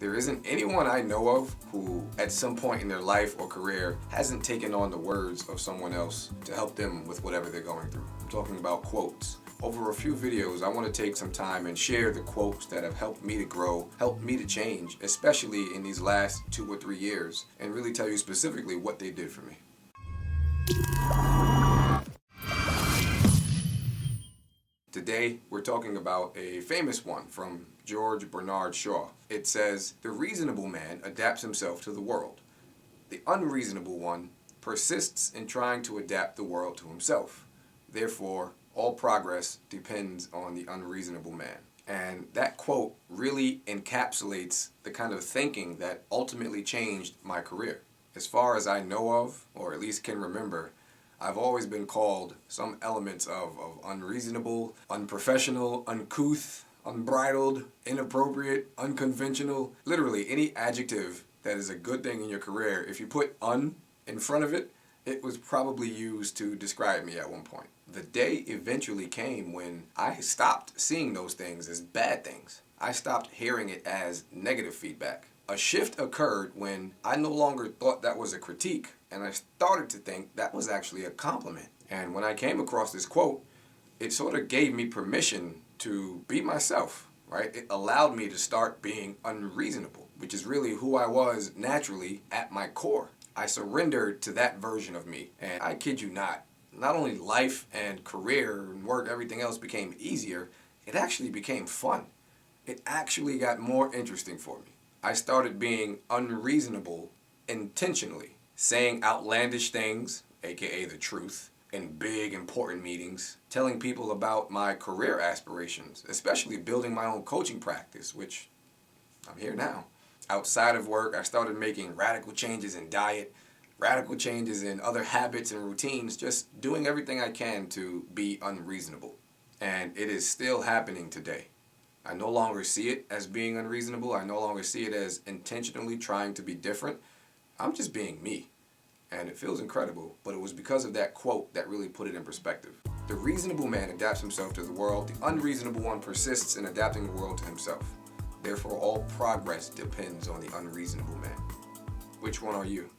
There isn't anyone I know of who, at some point in their life or career, hasn't taken on the words of someone else to help them with whatever they're going through. I'm talking about quotes. Over a few videos, I want to take some time and share the quotes that have helped me to grow, helped me to change, especially in these last 2 or 3 years, and really tell you specifically what they did for me. Today, we're talking about a famous one from George Bernard Shaw. It says, "The reasonable man adapts himself to the world. The unreasonable one persists in trying to adapt the world to himself. Therefore, all progress depends on the unreasonable man." And that quote really encapsulates the kind of thinking that ultimately changed my career. As far as I know of, or at least can remember, I've always been called some elements of unreasonable, unprofessional, uncouth, unbridled, inappropriate, unconventional. Literally any adjective that is a good thing in your career, if you put "un" in front of it, it was probably used to describe me at one point. The day eventually came when I stopped seeing those things as bad things. I stopped hearing it as negative feedback. A shift occurred when I no longer thought that was a critique, and I started to think that was actually a compliment. And when I came across this quote, it sort of gave me permission to be myself, right? It allowed me to start being unreasonable, which is really who I was naturally at my core. I surrendered to that version of me, and I kid you not only life and career and work, everything else became easier, it actually became fun. It actually got more interesting for me. I started being unreasonable intentionally, saying outlandish things, aka the truth, in big important meetings, telling people about my career aspirations, especially building my own coaching practice, which I'm here now. Outside of work, I started making radical changes in diet, radical changes in other habits and routines, just doing everything I can to be unreasonable. And it is still happening today. I no longer see it as being unreasonable. I no longer see it as intentionally trying to be different. I'm just being me. And it feels incredible, but it was because of that quote that really put it in perspective. The reasonable man adapts himself to the world. The unreasonable one persists in adapting the world to himself. Therefore, all progress depends on the unreasonable man. Which one are you?